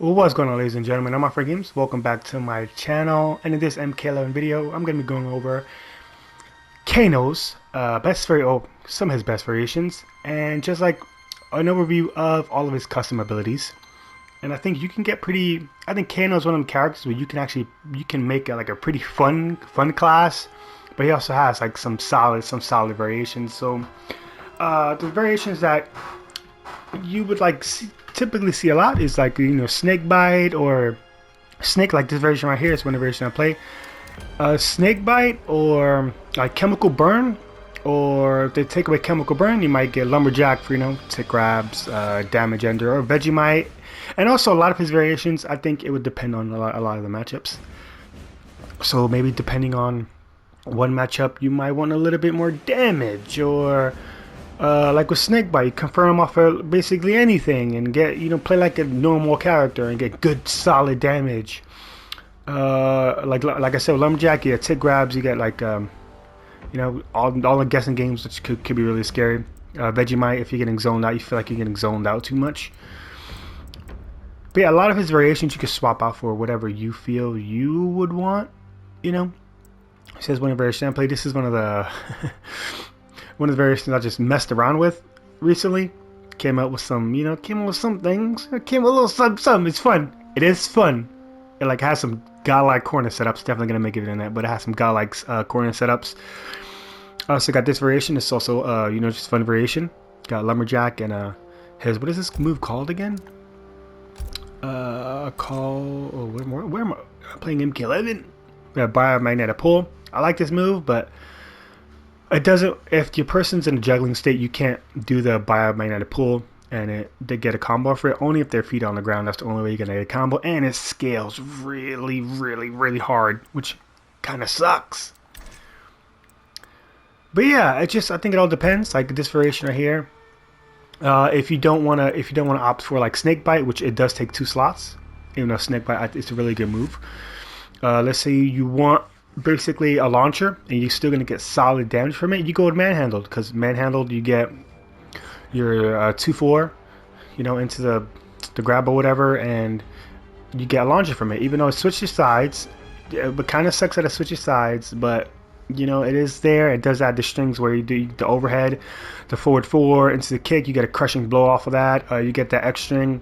What's going on, ladies and gentlemen? I'm my friend Games. Welcome back to my channel. And in this MK11 video, I'm going to be going over Kano's some of his best variations, and just like an overview of all of his custom abilities. And I think you can get pretty. I think Kano is one of them characters where you can make like a pretty fun class, but he also has like some solid variations. So the variations that you would typically see a lot is like, snake bite or snake, like this version right here is one of the versions I play. Snake bite or like chemical burn, or if they take away chemical burn, you might get lumberjack for tick grabs, damage ender, or Vegemite. And also a lot of his variations, I think it would depend on a lot of the matchups. So maybe depending on one matchup, you might want a little bit more damage, or like with Snakebite, you confirm off of basically anything and get, play like a normal character and get good solid damage. Like I said, with Lumberjack, you get tick grabs, you get like, all the guessing games, which could be really scary. Vegemite, if you're getting zoned out, you feel like you're getting zoned out too much. But yeah, a lot of his variations you can swap out for whatever you feel you would want, It says one of the variations I played. This is one of the one of the variations I just messed around with recently. Came up with some, some things. Came with a little something. It's fun. It is fun. It like has some godlike corner setups. Definitely gonna make it in that, but it has some godlike corner setups. Also got this variation. It's also just fun variation. Got lumberjack and his, what is this move called again? Where am I? I'm playing MK11. Biomagnetic pull. I like this move, but it doesn't. If your person's in a juggling state, you can't do the biomagnetic pull and they get a combo for it. Only if their feet are on the ground. That's the only way you're gonna get a combo, and it scales really hard, which kind of sucks. But yeah, I think it all depends. Like this variation right here. If you don't wanna opt for like Snakebite, which it does take 2 slots, even though Snakebite is a really good move. Let's say you want basically a launcher and you're still gonna get solid damage from it. You go with Manhandled, because Manhandled you get your 2-4, into the grab or whatever, and you get a launcher from it. Even though it switches sides, but kind of sucks that it switches sides, but it is there. It does add the strings where you do the overhead, the forward 4 into the kick. You get a crushing blow off of that. You get that X string.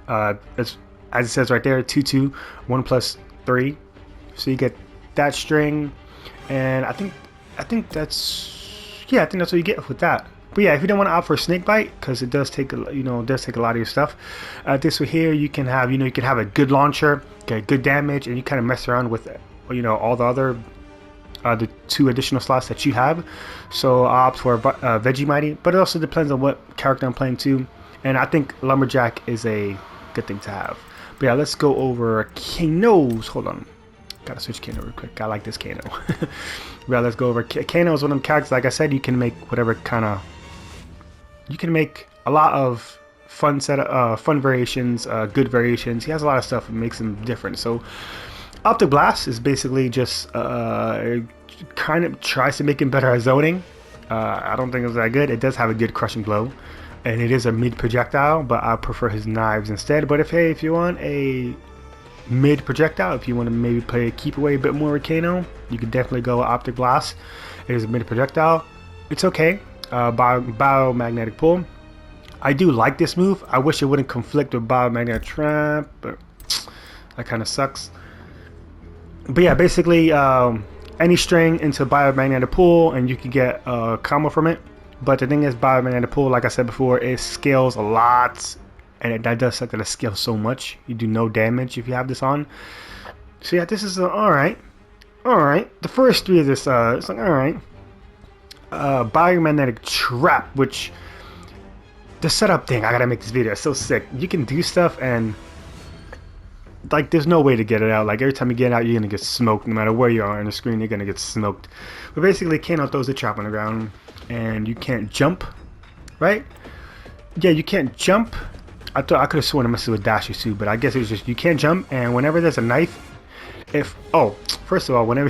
As it says right there, 2-2, 1+3. So you get that string, and I think that's what you get with that. But yeah, if you don't want to opt for Snakebite, because it does take a lot of your stuff. This one here, you can have you can have a good launcher, get good damage, and you kind of mess around with it. All the other the 2 additional slots that you have. So I opt for Vegemite, but it also depends on what character I'm playing too. And I think Lumberjack is a good thing to have. But yeah, let's go over Kano's. Hold on, gotta switch Kano real quick. I like this Kano. Yeah, let's go over Kano. Is one of them characters. Like I said, you can make whatever you can make a lot of fun variations, good variations. He has a lot of stuff that makes him different. So Optic Blast is basically just kind of tries to make him better at zoning. I don't think it's that good. It does have a good crushing blow, and it is a mid projectile, but I prefer his knives instead. But if you want a mid projectile, if you want to maybe keep away a bit more with Kano, you can definitely go with Optic Blast. It is a mid projectile. It's okay. Biomagnetic pull. I do like this move. I wish it wouldn't conflict with Biomagnetic Trap, but that kind of sucks. But yeah, basically any string into biomagnetic pull and you can get a combo from it. But the thing is, biomagnetic pull, like I said before, it scales a lot, and that does suck that it scales so much. You do no damage if you have this on. So yeah, this is alright. The first 3 of this, it's like alright. Biomagnetic Trap, which the setup thing, I gotta make this video, it's so sick. You can do stuff and like there's no way to get it out. Like every time you get it out, you're gonna get smoked. No matter where you are on the screen, you're gonna get smoked. But basically, Kano throws the trap on the ground, and you can't jump, right? Yeah, you can't jump. I could have sworn it must have dashes too, but I guess it was just you can't jump. And whenever there's a knife, first of all, whenever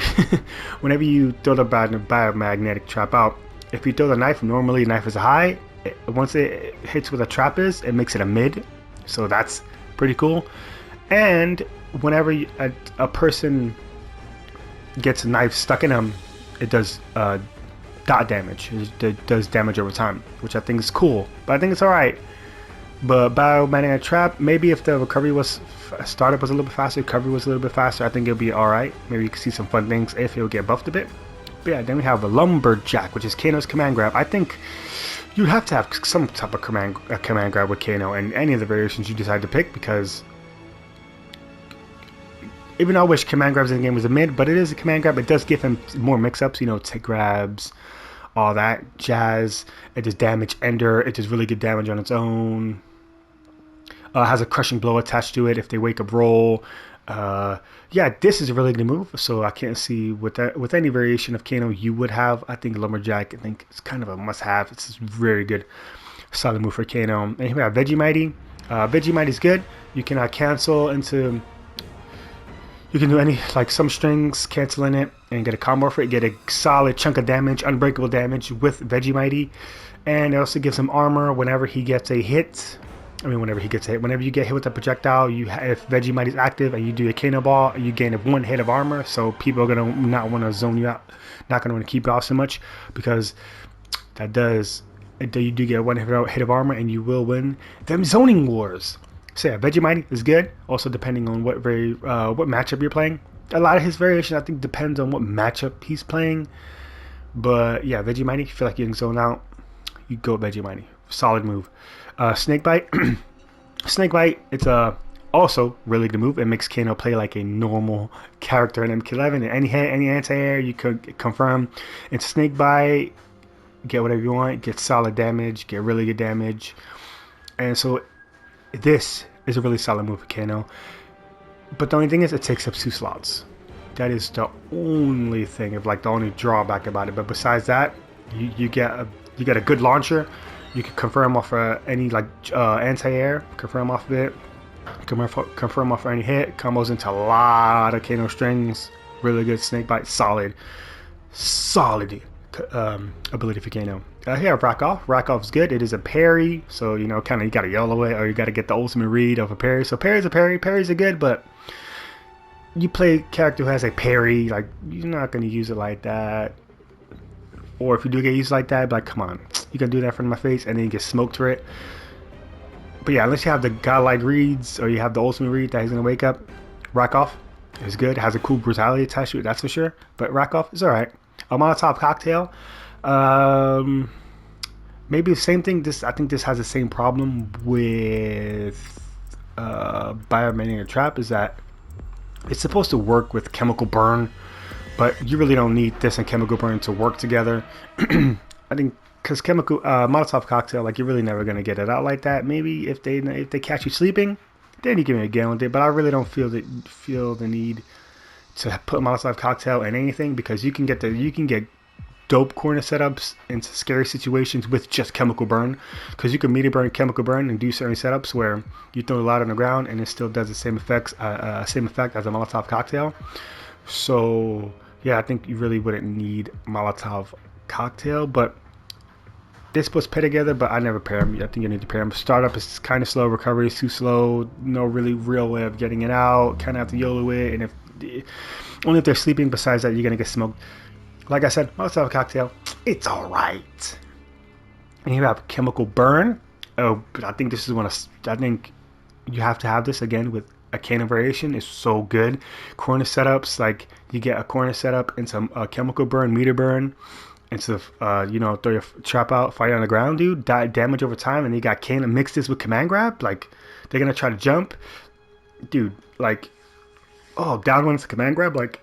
you throw the biomagnetic trap out, if you throw the knife, normally the knife is high. Once it hits where the trap is, it makes it a mid. So that's Pretty cool. And whenever a person gets a knife stuck in them, it does dot damage. It does damage over time, which I think is cool. But I think it's alright. But Biomantic Trap, maybe if the recovery was startup was a little bit faster, recovery was a little bit faster, I think it'll be alright. Maybe you can see some fun things if it'll get buffed a bit. But yeah, then we have a Lumberjack, which is Kano's command grab. I think you have to have some type of command grab with Kano and any of the variations you decide to pick, because even though I wish command grabs in the game was a mid, but it is a command grab. It does give him more mix-ups, you know, take grabs, all that jazz. It does damage ender. It does really good damage on its own. Has a crushing blow attached to it if they wake up roll. Yeah, this is a really good move. So I can't see with any variation of Kano you would have. I think Lumberjack, I think it's kind of a must-have. It's a very good, solid move for Kano. And here we have Vegemite. Vegemite is good. You can cancel into. You can do any, like some strings, cancel in it, and get a combo for it. Get a solid chunk of damage, unbreakable damage with Vegemite. And it also gives him armor whenever he gets a hit. I mean, whenever he gets hit. Whenever you get hit with a projectile, if Vegemite is active and you do a Kano ball, you gain 1 hit of armor. So people are going to not want to zone you out. Not going to want to keep it off so much. Because that does, you do get 1 hit of armor and you will win them zoning wars. So yeah, Vegemite is good. Also depending on what matchup you're playing. A lot of his variation I think depends on what matchup he's playing. But yeah, Vegemite, if you feel like you can zone out, you go Vegemite. Solid move. Snakebite. Snakebite, it's a also really good move. It makes Kano play like a normal character in MK11. And any hit, any anti-air, you could confirm. And Snakebite, get whatever you want. Get solid damage. Get really good damage. And so this is a really solid move for Kano. But the only thing is it takes up 2 slots. That is the only thing, of like the only drawback about it. But besides that, you get a good launcher. You can confirm off any like anti-air, confirm off of it, confirm off any hit, combos into a lot of Kano strings. Really good Snakebite, solid ability for Kano. Here, Rakoff. Rakoff's good. It is a parry, so you know, kind of you gotta yellow it, or you gotta get the ultimate read of a parry. So parry's a parry. Parries are good, but you play a character who has a parry, like you're not gonna use it like that. Or if you do get used like that, like come on, you can do that in front of my face, and then you get smoked for it. But yeah, unless you have the godlike reads or you have the ultimate read that he's gonna wake up, Rakoff is good. Has a cool brutality attached to it, that's for sure. But Rakoff is alright. A Molotov cocktail. Maybe the same thing. I think this has the same problem with Biomantic Trap, is that it's supposed to work with chemical burn, but you really don't need this and chemical burn to work together. I think because chemical Molotov cocktail, like you're really never gonna get it out like that. Get if they catch you sleeping, then you can make a game with it. But I really don't feel the need to put Molotov cocktail in anything, because you can get dope corner setups into scary situations with just chemical burn, because you can meter burn, chemical burn, and do certain setups where you throw a lot on the ground and it still does the same effect as a Molotov cocktail. So yeah, I think you really wouldn't need Molotov cocktail, but they're supposed to pair together, but I never pair them. I think you need to pair them. Startup is kind of slow, recovery is too slow, no really real way of getting it out, kind of have to YOLO it, and only if they're sleeping. Besides that, you're gonna get smoked. Like I said, Molotov cocktail, it's alright. And you have chemical burn. Oh, but I think this is I think you have to have this again with a Kano variation. It's so good. Corner setups, like you get a corner setup into a chemical burn, meter burn, into throw your trap out, fire on the ground, dude. Damage over time, and you got Kano mix this with command grab. Like they're gonna try to jump, dude. Like, oh, down one's command grab, like.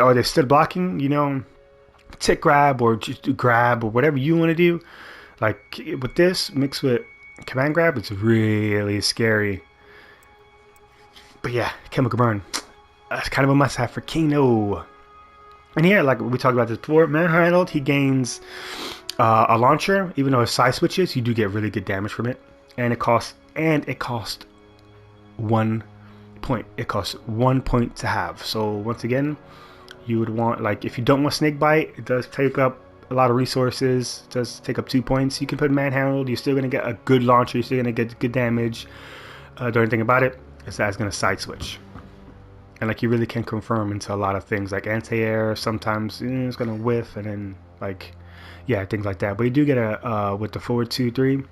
Or they're still blocking, tick grab or just grab or whatever you want to do. Like with this mixed with command grab, it's really scary. But yeah, chemical burn, that's kind of a must-have for Kano. And here, like we talked about this before, manhandled, he gains a launcher. Even though his side switches, you do get really good damage from it, and it costs 1 point. It costs 1 point to have. So once again, you would want, like, if you don't want Snakebite, it does take up a lot of resources. It does take up 2 points. You can put manhandled. You're still gonna get a good launcher. You're still gonna get good damage. The only thing about it is that it's going to side switch. And like you really can confirm into a lot of things like anti-air. Sometimes it's going to whiff and then like, yeah, things like that. But you do get a, with the forward 2-3,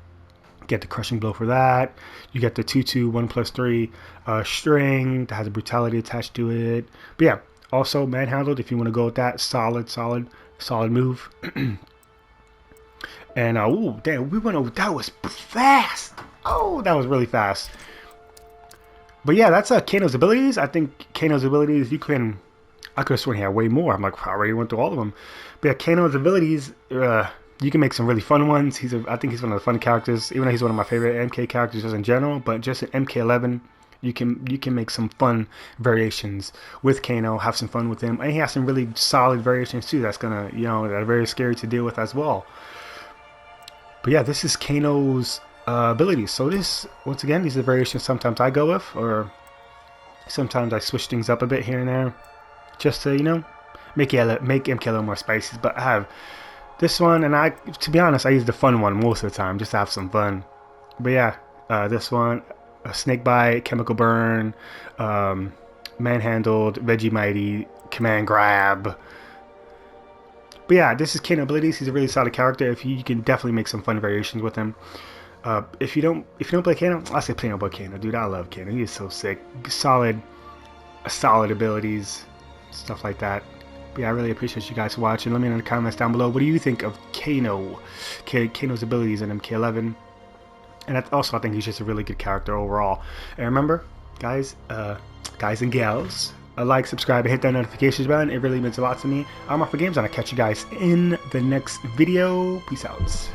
get the crushing blow for that. You get the 2-2 1+3 string that has a brutality attached to it. But yeah, also manhandled if you want to go with that. Solid move. And ooh, damn, we went over. That was fast. Oh, that was really fast. But yeah, that's Kano's abilities. I think Kano's abilities, you can... I could have sworn he had way more. I'm like, I already went through all of them. But yeah, Kano's abilities, you can make some really fun ones. I think he's one of the fun characters, even though he's one of my favorite MK characters just in general. But just in MK11, you can make some fun variations with Kano, have some fun with him. And he has some really solid variations too that's going to, that are very scary to deal with as well. But yeah, this is Kano's abilities. So this, once again, these are the variations sometimes I go with, or sometimes I switch things up a bit here and there, just to make MK a little more spicy. But I have this one, and to be honest, I use the fun one most of the time just to have some fun. But yeah, this one, a snake bite, chemical burn, manhandled, Vegemite, command grab. But yeah, this is Kano abilities. He's a really solid character. If you can definitely make some fun variations with him. If you don't play Kano, I say play no but Kano, dude. I love Kano. He is so sick. Solid abilities, stuff like that. But yeah, I really appreciate you guys watching. Let me know in the comments down below. What do you think of Kano's abilities in MK11? And also, I think he's just a really good character overall. And remember, guys and gals, like, subscribe, and hit that notifications button. It really means a lot to me. I'm off for games, and I'll catch you guys in the next video. Peace out.